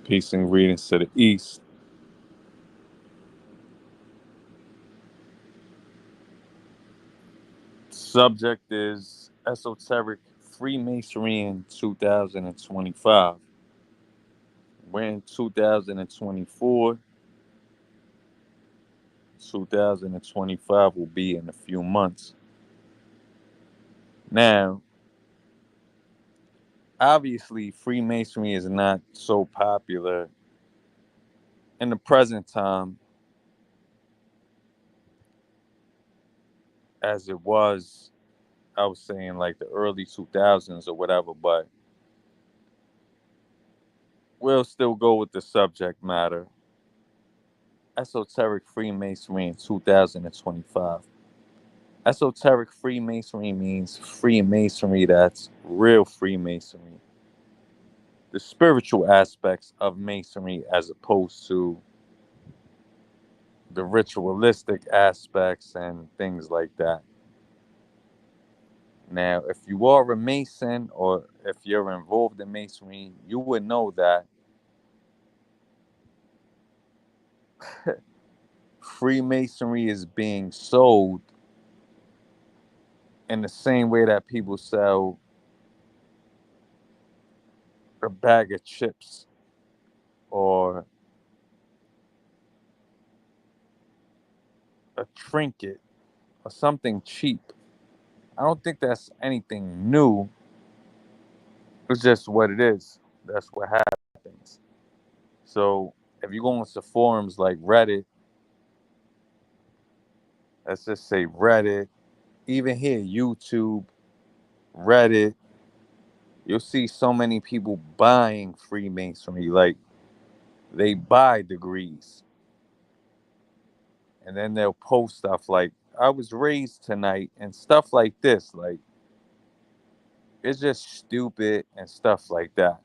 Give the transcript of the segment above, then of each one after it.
Peace and greetings to the East. Subject is Esoteric Freemasonry in 2025. We're in 2024. 2025 will be in a few months. Now, obviously, Freemasonry is not so popular in the present time as it was, I was saying, like the early 2000s or whatever, but we'll still go with the subject matter. Esoteric Freemasonry in 2025. Esoteric Freemasonry means Freemasonry that's real Freemasonry. The spiritual aspects of Masonry as opposed to the ritualistic aspects and things like that. Now, if you are a Mason or if you're involved in Masonry, you would know that Freemasonry is being sold in the same way that people sell a bag of chips or a trinket or something cheap. I don't think that's anything new. It's just what it is. That's what happens. So if you go into forums like Reddit, let's just say Reddit, even here, YouTube, Reddit, you'll see so many people buying Freemasonry. Like they buy degrees. And then they'll post stuff like, I was raised tonight and stuff like this. Like it's just stupid and stuff like that.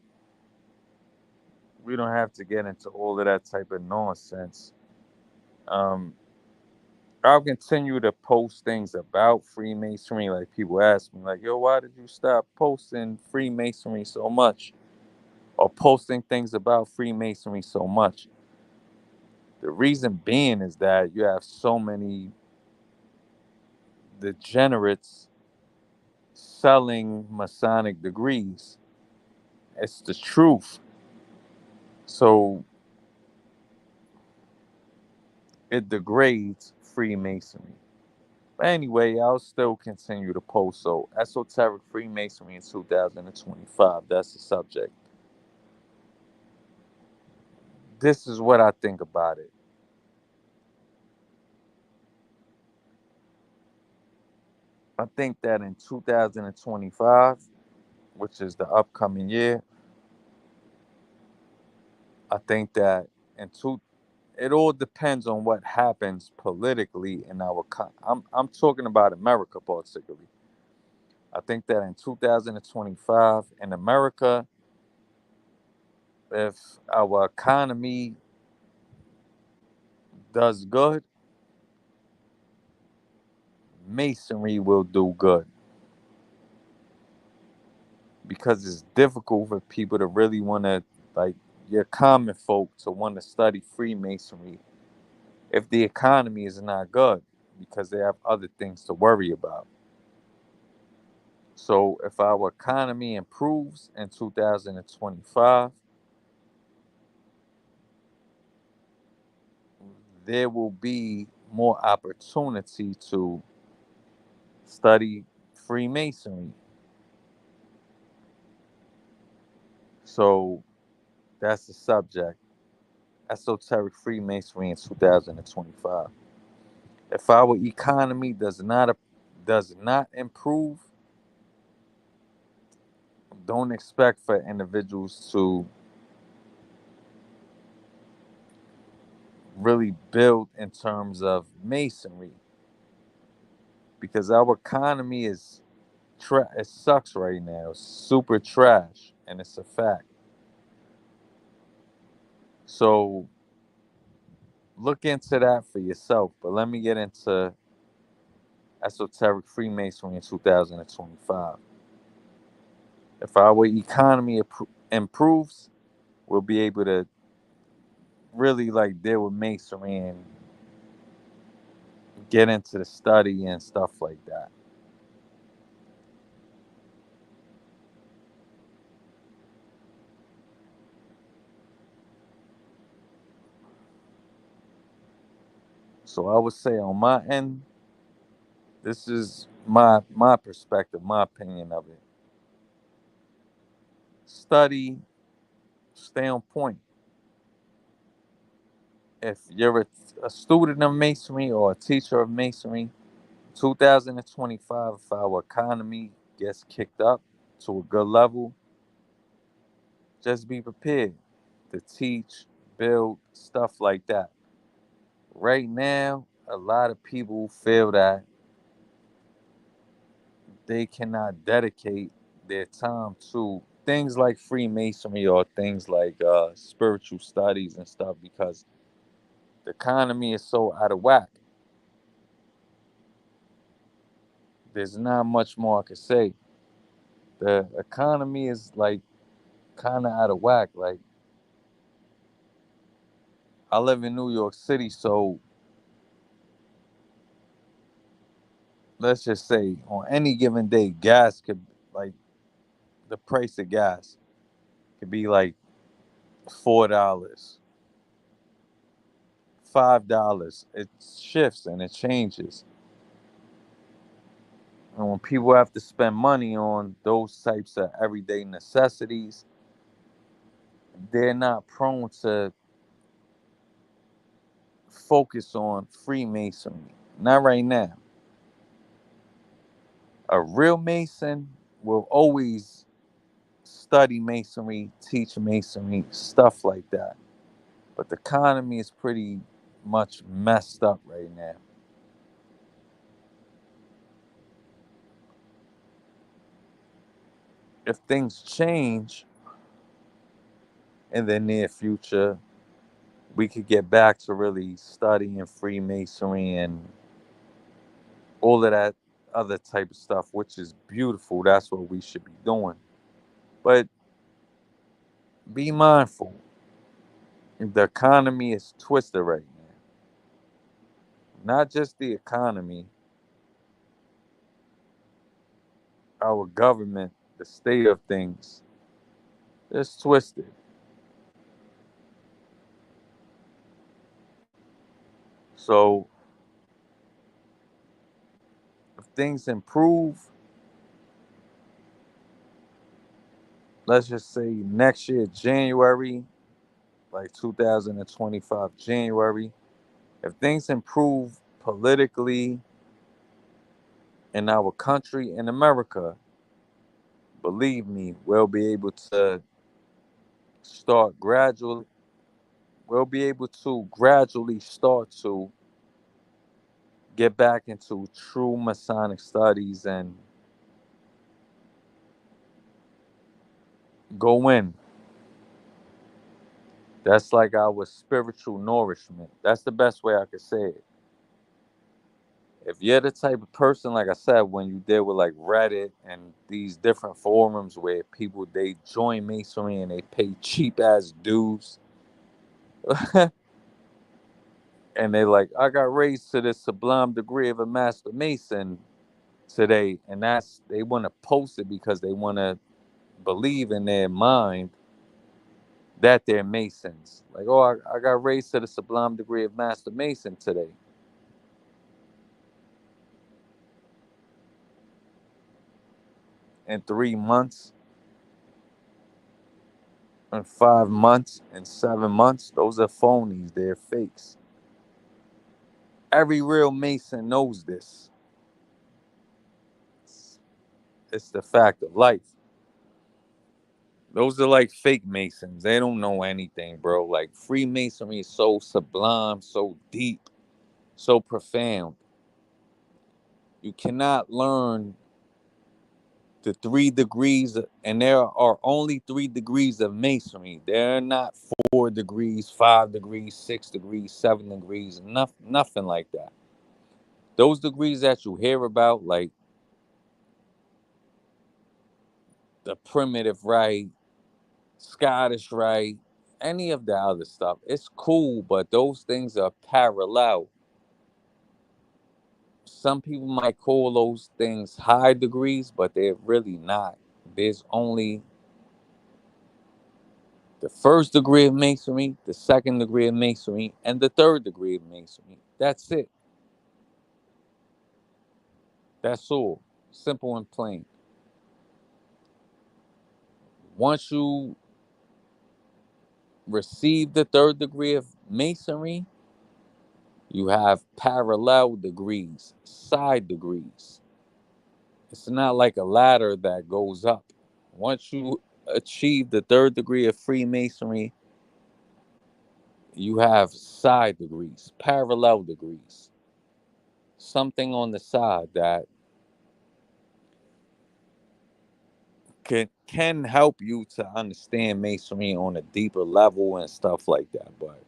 We don't have to get into all of that type of nonsense. Um, I'll continue to post things about Freemasonry. Like people ask me, like, "Yo, why did you stop posting Freemasonry so much, or posting things about Freemasonry so much?" The reason being is that you have so many degenerates selling Masonic degrees. It's the truth. So it degrades Freemasonry. But anyway, I'll still continue to post. So, Esoteric Freemasonry in 2025, that's the subject. This is what I think about it. I think that in 2025, which is the upcoming year, I think that in two, it all depends on what happens politically in our. I'm talking about America particularly. I think that in 2025 in America, if our economy does good, Masonry will do good because it's difficult for people to really want to, like, your common folk to want to study Freemasonry if the economy is not good because they have other things to worry about. So if our economy improves in 2025, there will be more opportunity to study Freemasonry. So that's the subject. Esoteric Freemasonry in 2025. If our economy does not improve, don't expect for individuals to really build in terms of masonry because our economy is it sucks right now. It's super trash, and it's a fact. So look into that for yourself. But let me get into esoteric Freemasonry in 2025. If our economy improves, we'll be able to really like deal with masonry and get into the study and stuff like that. So I would say on my end, this is my perspective, my opinion of it. Study, stay on point. If you're a student of masonry or a teacher of masonry, 2025, if our economy gets kicked up to a good level, just be prepared to teach, build, stuff like that. Right now, a lot of people feel that they cannot dedicate their time to things like Freemasonry or things like spiritual studies and stuff because the economy is so out of whack. There's not much more I could say. The economy is like kind of out of whack. Like, I live in New York City, so let's just say on any given day, gas could, like, the price of gas could be like $4, $5. It shifts and it changes. And when people have to spend money on those types of everyday necessities, they're not prone to focus on Freemasonry. Not right now. A real Mason will always study Masonry, teach Masonry, stuff like that. But the economy is pretty much messed up right now. If things change in the near future, we could get back to really studying Freemasonry and all of that other type of stuff, which is beautiful. That's what we should be doing. But be mindful. The economy is twisted right now. Not just the economy, our government, the state of things, it's twisted. So if things improve, let's just say next year, January, like 2025, January, if things improve politically in our country, in America, believe me, we'll be able to start gradually, we'll be able to gradually start to get back into true Masonic studies and go in. That's like our spiritual nourishment. That's the best way I could say it. If you're the type of person, like I said, when you deal with like Reddit and these different forums where people they join Masonry and they pay cheap ass dues, and they like, I got raised to this sublime degree of a master Mason today, and that's they want to post it because they want to believe in their mind that they're Masons. Like, oh, I got raised to the sublime degree of master Mason today. In 3 months, in 5 months, in 7 months, those are phonies. They're fakes. Every real Mason knows this. It's the fact of life. Those are like fake Masons. They don't know anything, bro. Like Freemasonry is so sublime, so deep, so profound. You cannot learn the 3 degrees, and there are only 3 degrees of Masonry. There are not 4 degrees, 5 degrees, 6 degrees, 7 degrees, nothing like that. Those degrees that you hear about, like the primitive rite, Scottish rite, any of the other stuff. It's cool, but those things are parallel. Some people might call those things high degrees, but they're really not. There's only the first degree of masonry, the second degree of masonry, and the third degree of masonry. That's it. That's all. Simple and plain. Once you receive the third degree of masonry, you have parallel degrees, side degrees. It's not like a ladder that goes up. Once you achieve the third degree of Freemasonry, you have side degrees, parallel degrees, something on the side that can help you to understand masonry on a deeper level and stuff like that. But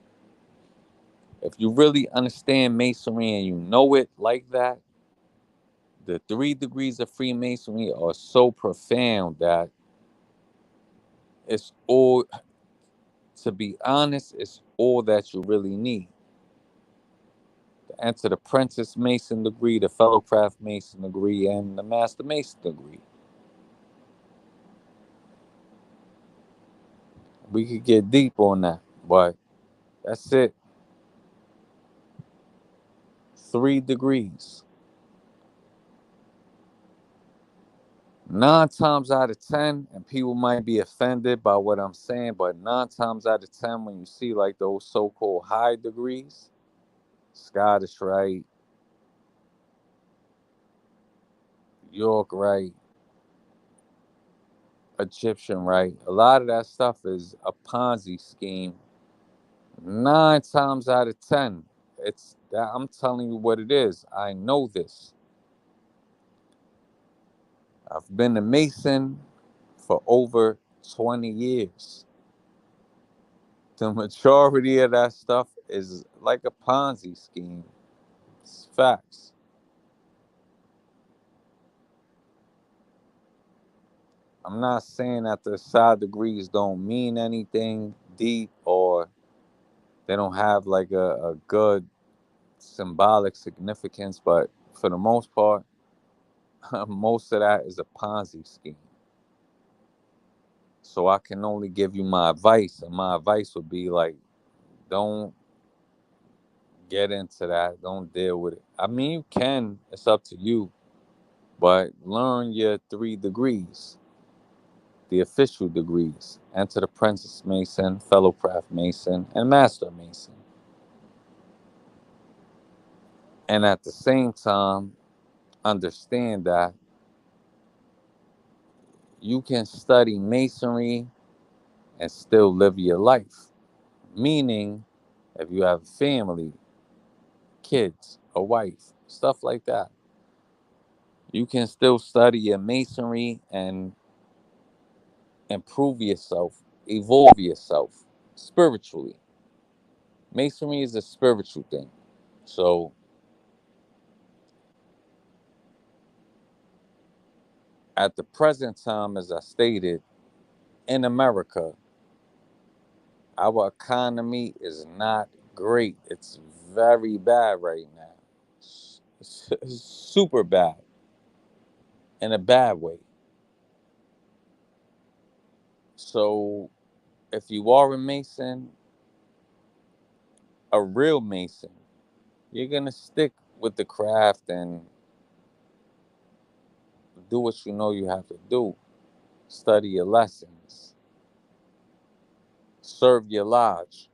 if you really understand masonry and you know it like that, the 3 degrees of Freemasonry are so profound that it's all, to be honest, it's all that you really need. To enter the apprentice mason degree, the fellow craft mason degree, and the master mason degree. We could get deep on that, but that's it. 3 degrees. 9 times out of 10, and people might be offended by what I'm saying, but 9 times out of 10, when you see like those so-called high degrees, Scottish Rite, York Rite, Egyptian Rite, a lot of that stuff is a Ponzi scheme. 9 times out of 10, it's that. I'm telling you what it is. I know this. I've been a Mason for over 20 years. The majority of that stuff is like a Ponzi scheme. It's facts. I'm not saying that the side degrees don't mean anything deep or they don't have like a good symbolic significance, but for the most part, most of that is a Ponzi scheme. So I can only give you my advice, and my advice would be like, don't get into that. Don't deal with it. I mean, you can. It's up to you. But learn your 3 degrees, the official degrees. Enter the apprentice mason, fellow craft mason, and master mason. And at the same time, understand that you can study masonry and still live your life. Meaning, if you have a family, kids, a wife, stuff like that, you can still study your masonry and improve yourself, evolve yourself spiritually. Masonry is a spiritual thing. So at the present time, as I stated, in America, our economy is not great. It's very bad right now. It's super bad in a bad way. So if you are a Mason, a real Mason, you're going to stick with the craft and do what you know you have to do. Study your lessons, serve your lodge,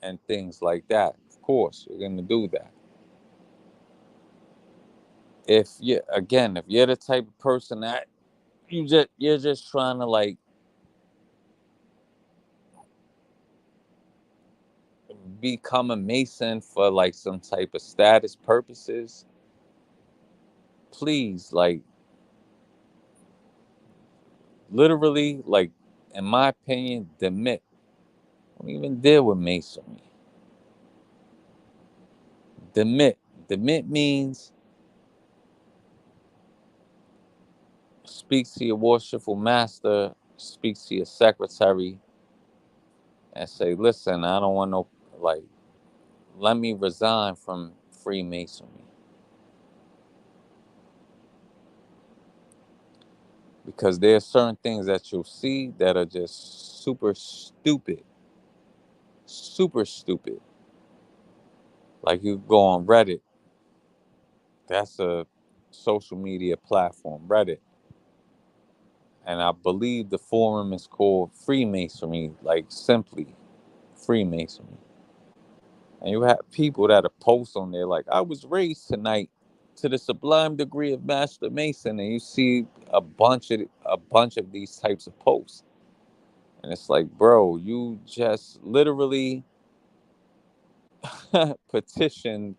and things like that. Of course, you're going to do that. If you're the type of person that you're just trying to like become a Mason for like some type of status purposes, please, like, literally, like, in my opinion, demit. Don't even deal with Masonry. Demit. Demit means speak to your worshipful master speak to your secretary and say, listen, I don't want no, like, let me resign from Freemasonry. Because there are certain things that you'll see that are just super stupid. Super stupid. Like you go on Reddit, that's a social media platform, Reddit. And I believe the forum is called Freemasonry, like simply Freemasonry. And you have people that are post on there like, I was raised tonight to the sublime degree of Master Mason, and you see a bunch of these types of posts. And it's like, bro, you just literally petitioned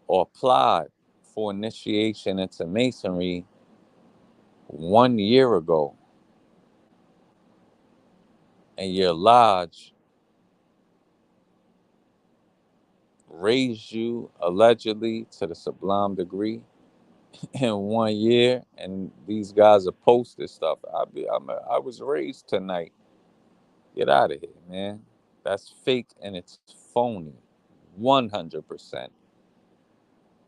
or applied for initiation into Masonry 1 year ago, and your lodge raised you allegedly to the sublime degree in 1 year, and these guys are posting stuff. I was raised tonight. Get out of here, man. That's fake and it's phony, 100%.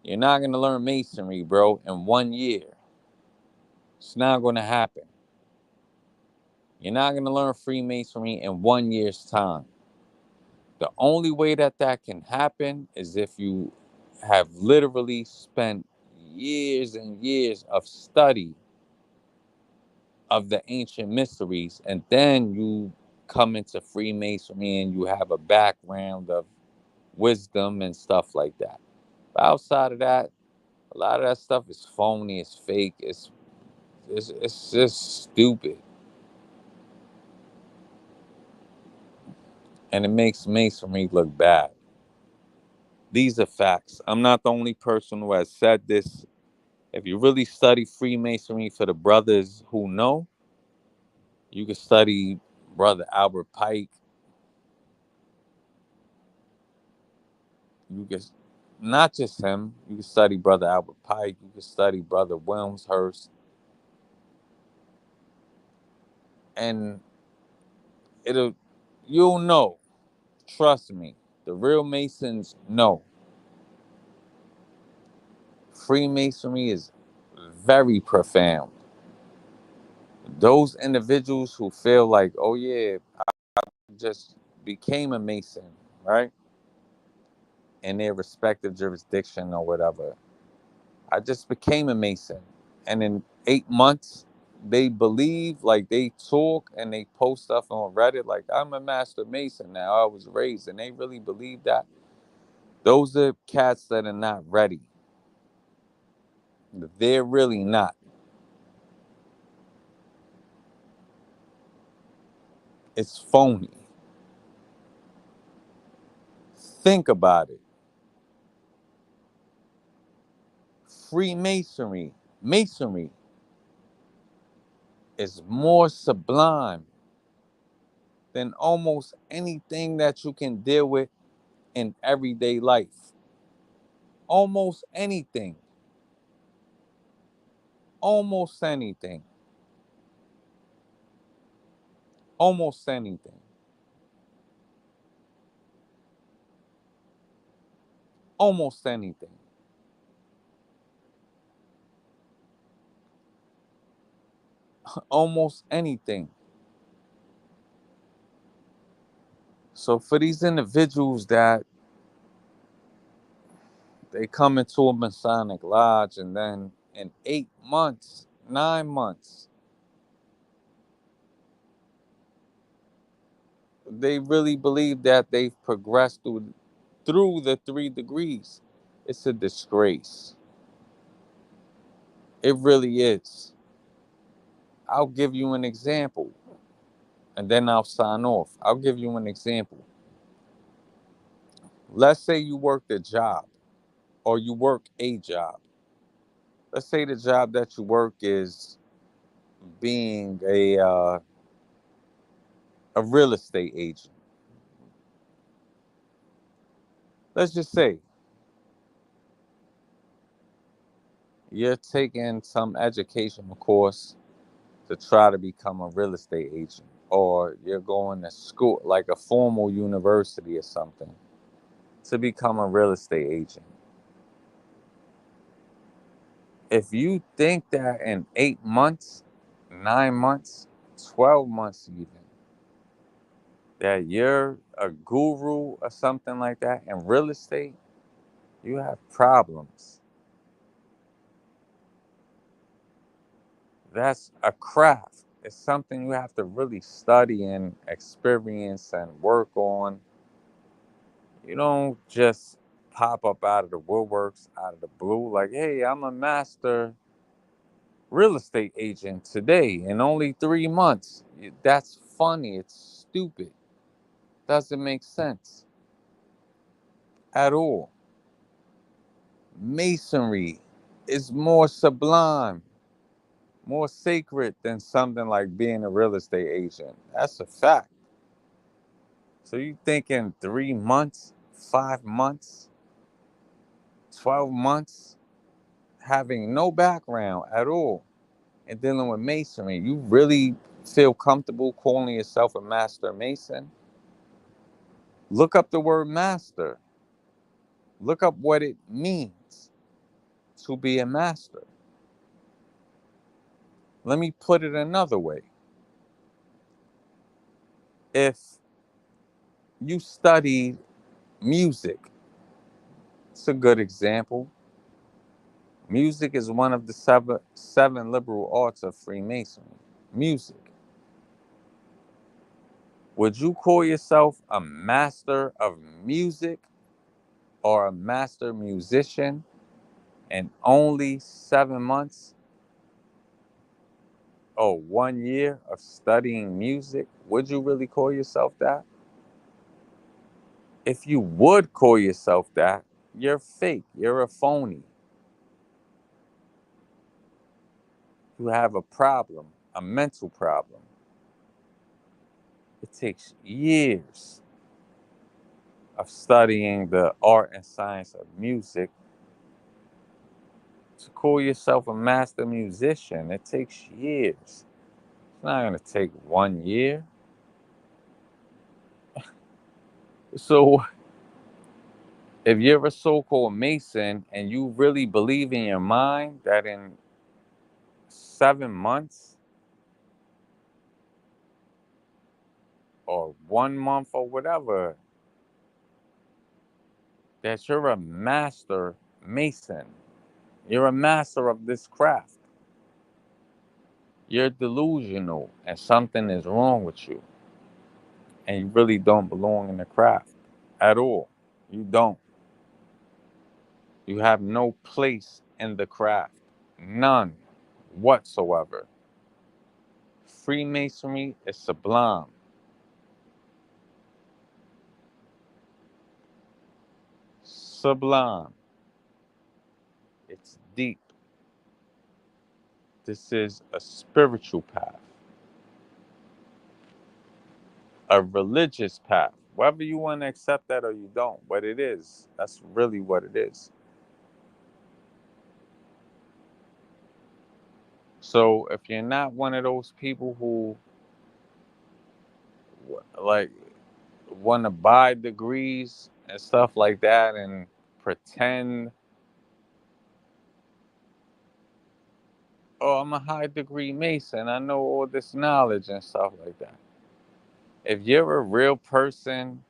You're not gonna learn masonry, bro, in 1 year. It's not gonna happen. You're not gonna learn Freemasonry in 1 year's time. The only way that that can happen is if you have literally spent years and years of study of the ancient mysteries, and then you come into Freemasonry and you have a background of wisdom and stuff like that. But outside of that, a lot of that stuff is phony, it's fake, it's just stupid. And it makes Masonry look bad. These are facts. I'm not the only person who has said this. If you really study Freemasonry, for the brothers who know, you can study Brother Albert Pike. You can not just him. You can study Brother Albert Pike. You can study Brother Wilmshurst, and it'll you'll know. Trust me, the real Masons know. Freemasonry is very profound. Those individuals who feel like, oh yeah, just became a Mason, right? In their respective jurisdiction or whatever. I just became a Mason. And in 8 months, they believe, like they talk and they post stuff on Reddit, like, I'm a Master Mason now. I was raised. And they really believe that. Those are cats that are not ready. They're really not. It's phony. Think about it. Freemasonry, Masonry is more sublime than almost anything that you can deal with in everyday life. Almost anything. Almost anything. Almost anything. Almost anything. Almost anything. So for these individuals that they come into a Masonic lodge and then in 8 months, 9 months, they really believe that they've progressed through the 3 degrees. It's a disgrace. It really is. I'll give you an example and then I'll sign off. I'll give you an example. Let's say you work a job or you work a job. Let's say the job that you work is being a real estate agent. Let's just say you're taking some educational course to try to become a real estate agent, or you're going to school, like a formal university or something, to become a real estate agent. If you think that in 8 months, 9 months, 12 months even, that you're a guru or something like that in real estate, you have problems. That's a craft. It's something you have to really study and experience and work on. You don't just pop up out of the woodworks, out of the blue, like, hey, I'm a master real estate agent today in only 3 months. That's funny. It's stupid. Doesn't make sense at all. Masonry is more sublime, more sacred than something like being a real estate agent. That's a fact. So you think in 3 months, 5 months, 12 months, having no background at all and dealing with masonry, you really feel comfortable calling yourself a master mason? Look up the word master. Look up what it means to be a master. Let me put it another way. If you studied music, it's a good example. Music is one of the seven liberal arts of Freemasonry. Music. Would you call yourself a master of music or a master musician in only 7 months or 1 year of studying music? Would you really call yourself that? If you would call yourself that, you're fake. You're a phony. You have a problem, a mental problem. It takes years of studying the art and science of music to call yourself a master musician. It takes years. It's not going to take 1 year. So, if you're a so called Mason and you really believe in your mind that in 7 months or 1 month or whatever, that you're a master Mason, you're a master of this craft, you're delusional and something is wrong with you. And you really don't belong in the craft at all. You don't. You have no place in the craft. None whatsoever. Freemasonry is sublime. Sublime. It's deep. This is a spiritual path, a religious path. Whether you want to accept that or you don't, but it is. That's really what it is. So if you're not one of those people who like want to buy degrees and stuff like that and pretend, oh, I'm a high degree Mason, I know all this knowledge and stuff like that. If you're a real person,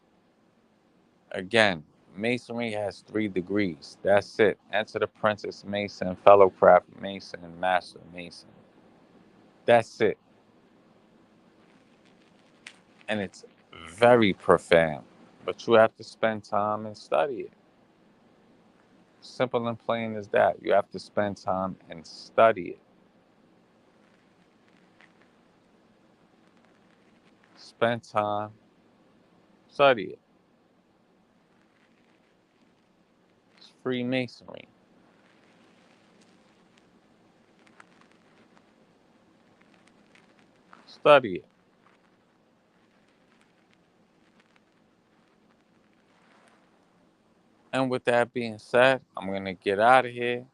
again, Masonry has 3 degrees. That's it. Enter the Apprentice Mason, Fellow Craft Mason, and Master Mason. That's it. And it's very profound. But you have to spend time and study it. Simple and plain as that. You have to spend time and study it. Spend time, study it. It's Freemasonry. Study it. And with that being said, I'm going to get out of here.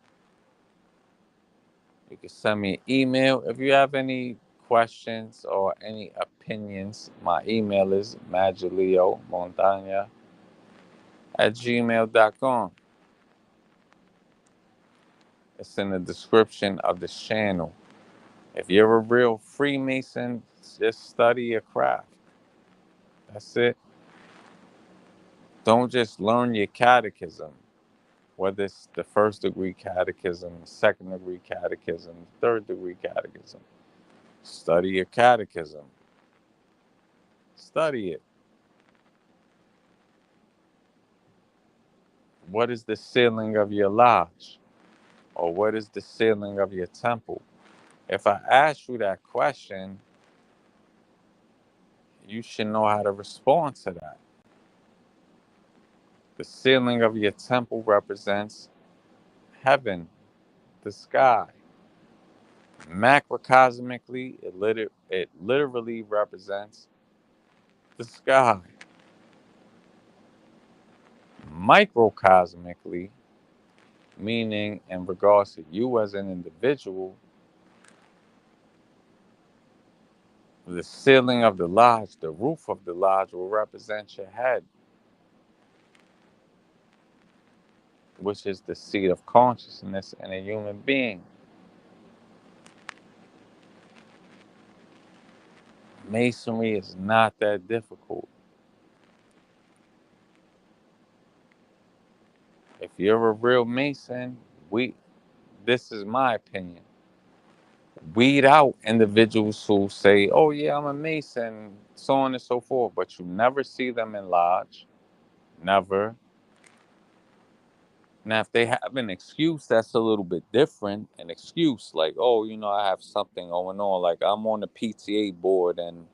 You can send me an email if you have any questions or any opinions, my email is maggioliomontagna@gmail.com. It's in the description of this channel. If you're a real Freemason, just study your craft. That's it. Don't just learn your catechism, whether it's the first degree catechism, the second degree catechism, third degree catechism. Study your catechism. Study it. What is the ceiling of your lodge? Or what is the ceiling of your temple? If I ask you that question, you should know how to respond to that. The ceiling of your temple represents heaven, the sky. Macrocosmically, it literally represents the sky. Microcosmically, meaning in regards to you as an individual, the ceiling of the lodge, the roof of the lodge will represent your head, which is the seat of consciousness in a human being. Masonry is not that difficult. If you're a real Mason, this is my opinion. Weed out individuals who say, "Oh yeah, I'm a Mason," so on and so forth, but you never see them in lodge. Never. Now, if they have an excuse, that's a little bit different. An excuse like, "Oh, I have something going on. Like I'm on the PTA board and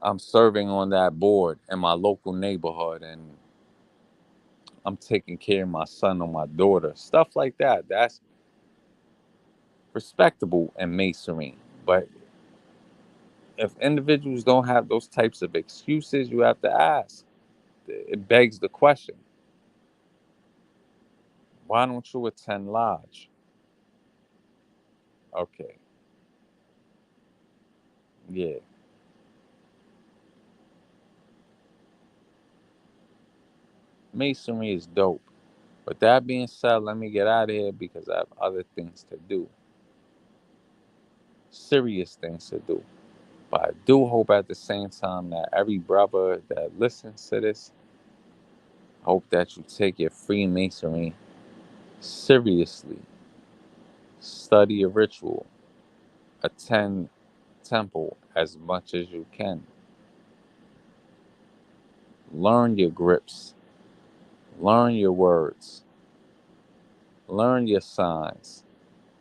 I'm serving on that board in my local neighborhood and I'm taking care of my son or my daughter." Stuff like that. That's respectable in masonry. But if individuals don't have those types of excuses, you have to ask. It begs the question, why don't you attend lodge? Okay, yeah. Masonry is dope. With that being said, let me get out of here because I have other things to do. Serious things to do. But I do hope at the same time that every brother that listens to this, hope that you take your Freemasonry seriously. Study a ritual. Attend temple as much as you can. Learn your grips. Learn your words. Learn your signs.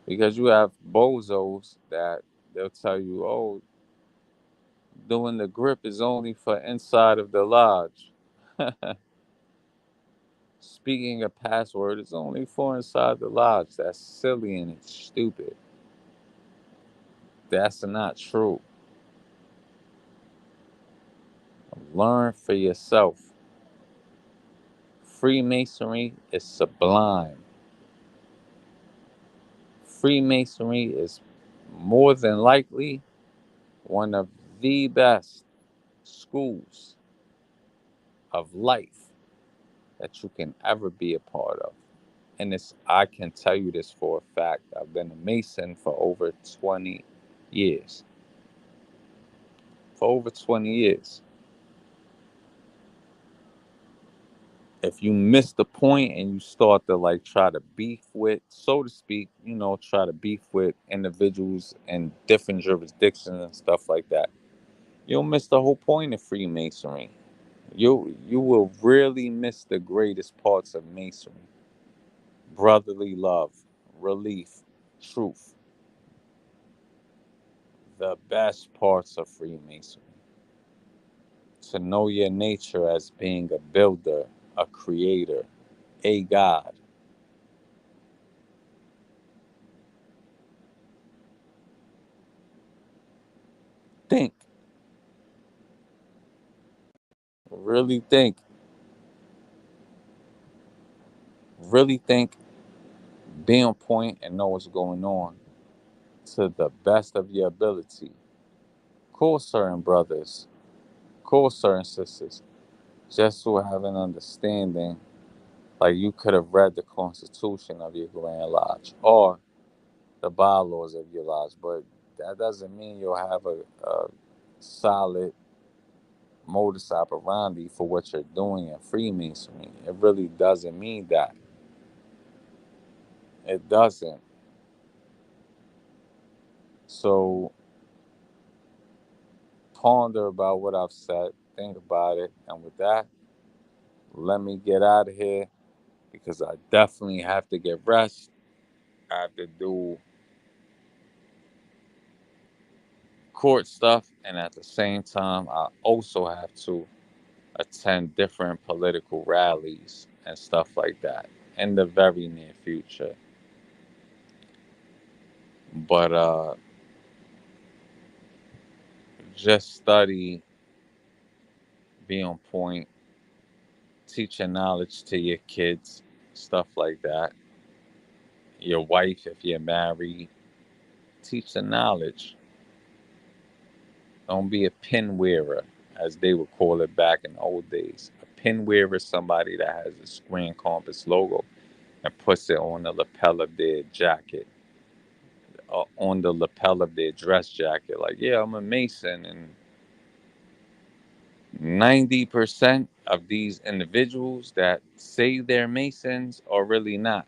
Because you have bozos that they'll tell you, "Oh, doing the grip is only for inside of the lodge." Speaking a password is only for inside the lodge. That's silly and it's stupid. That's not true. Learn for yourself. Freemasonry is sublime. Freemasonry is more than likely one of the best schools of life that you can ever be a part of. And I can tell you this for a fact. I've been a Mason for over 20 years. For over 20 years. If you miss the point and you start to like try to beef with, so to speak, try to beef with individuals in different jurisdictions and stuff like that, you'll miss the whole point of Freemasonry. You will really miss the greatest parts of Masonry: brotherly love, relief, truth. The best parts of Freemasonry. To know your nature as being a builder, a creator, a God. Think, really think, really think, be on point and know what's going on. to the best of your ability. Call certain brothers, call certain sisters, just to have an understanding. Like you could have read the constitution of your Grand Lodge or the bylaws of your lodge, but that doesn't mean you'll have a solid modus operandi for what you're doing in Freemasonry. It really doesn't mean that. It doesn't. So ponder about what I've said, think about it, and with that, let me get out of here because I definitely have to get rest. I have to do court stuff, and at the same time, I also have to attend different political rallies and stuff like that in the very near future. But just study, be on point, teach your knowledge to your kids, stuff like that. Your wife, if you're married, teach the knowledge. Don't be a pin wearer, as they would call it back in the old days. A pin wearer is somebody that has a Square Compass logo and puts it on the lapel of their jacket, on the lapel of their dress jacket. Like, yeah, I'm a Mason, and 90% of these individuals that say they're Masons are really not.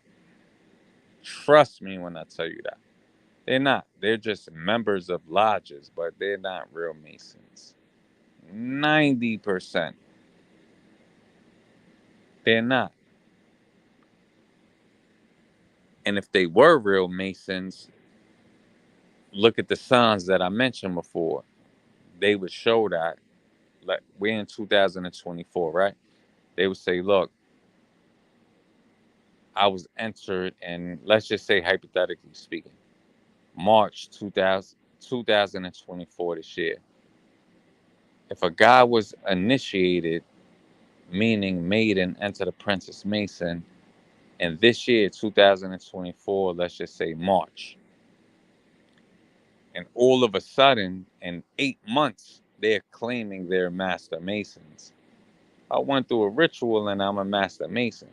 Trust me when I tell you that. They're not. They're just members of lodges, but they're not real Masons. 90%. They're not. And if they were real Masons, look at the signs that I mentioned before. They would show that, like, we're in 2024, right? They would say, look, I was entered in, let's just say, hypothetically speaking, March 2024 this year. If a guy was initiated, meaning made and entered apprentice Mason, and this year, 2024, let's just say March, and all of a sudden, in 8 months, they're claiming they're Master Masons. I went through a ritual and I'm a Master Mason.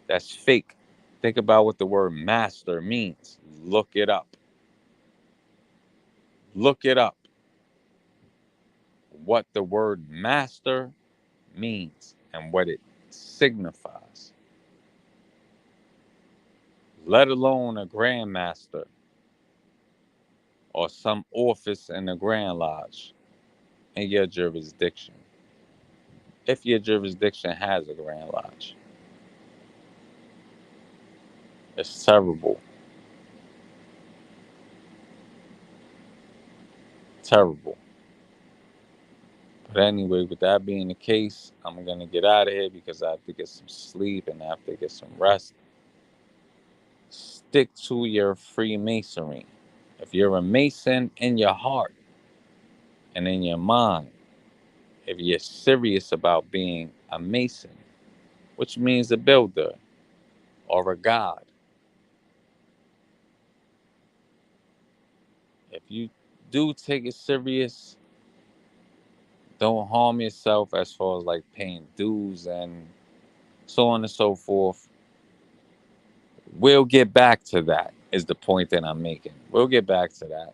That's fake. Think about what the word master means. Look it up. Look it up. What the word master means and what it signifies, let alone a Grand Master or some office in the Grand Lodge in your jurisdiction. If your jurisdiction has a Grand Lodge, it's terrible. Terrible. But anyway, with that being the case, I'm going to get out of here because I have to get some sleep and I have to get some rest. Stick to your Freemasonry. If you're a Mason in your heart and in your mind, if you're serious about being a Mason, which means a builder or a god, if you do take it serious, don't harm yourself as far as like paying dues and so on and so forth. We'll get back to that, is the point that I'm making. We'll get back to that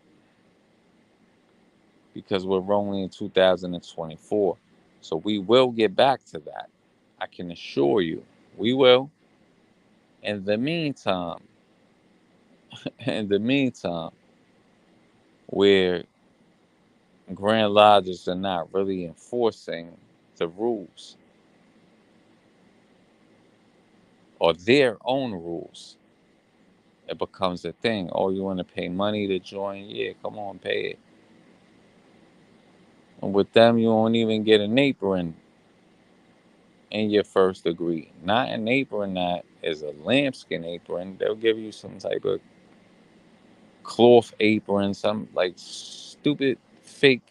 because we're only in 2024. So we will get back to that. I can assure you, we will. In the meantime, in the meantime, where Grand Lodges are not really enforcing the rules or their own rules, it becomes a thing. Oh, you want to pay money to join? Yeah, come on, pay it. And with them, you won't even get an apron in your first degree. Not an apron that is a lambskin apron. They'll give you some type of cloth apron, some like stupid fake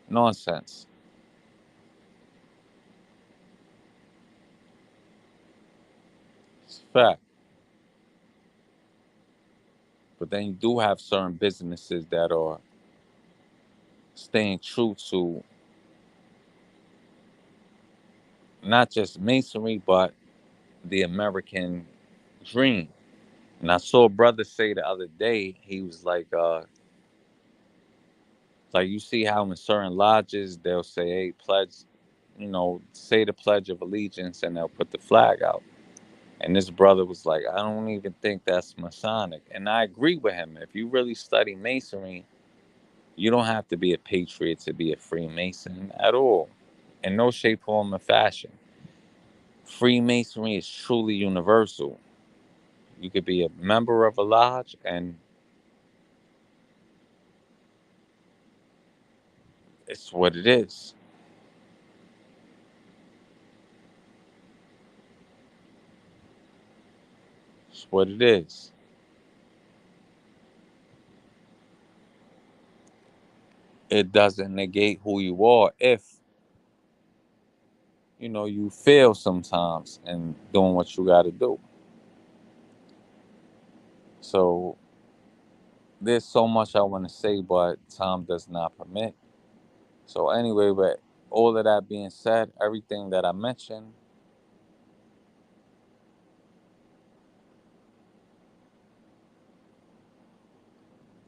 nonsense. It's a fact. But then you do have certain businesses that are staying true to not just masonry, but the American dream. And I saw a brother say the other day, he was like you see how in certain lodges they'll say, hey, pledge, say the Pledge of Allegiance, and they'll put the flag out. And this brother was like, I don't even think that's Masonic. And I agree with him. If you really study Masonry, you don't have to be a patriot to be a Freemason at all, in no shape, form, or fashion. Freemasonry is truly universal. You could be a member of a lodge, and it's what it is. It's what it is. It doesn't negate who you are if you fail sometimes in doing what you got to do. So there's so much I want to say, but time does not permit. So anyway, but all of that being said, everything that I mentioned,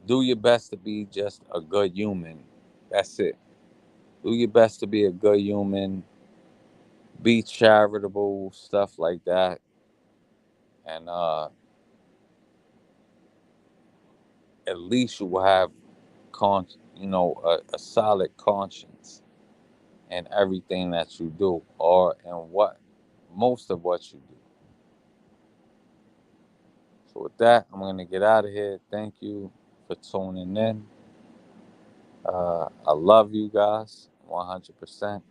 do your best to be just a good human. That's it. Do your best to be a good human. Be charitable, stuff like that, and at least you will have a solid conscience in everything that you do, or in what most of what you do. So with that, I'm gonna get out of here. Thank you for tuning in. I love you guys 100%,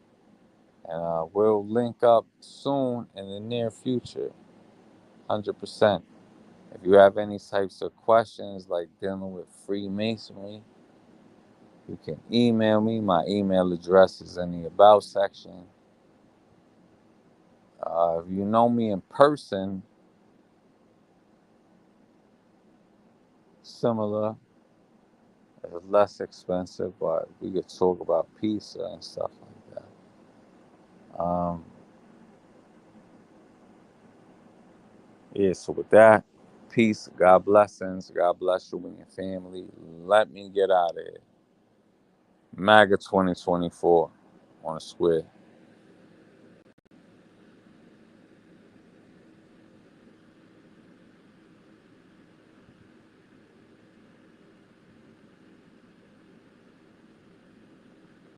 and we'll link up soon in the near future. 100%. If you have any types of questions like dealing with Freemasonry, you can email me. My email address is in the About section. If you know me in person, similar, it's less expensive, but we could talk about pizza and stuff like that. Yeah, so with that, peace, God blessings, God bless you and your family. Let me get out of here. MAGA 2024 on a square.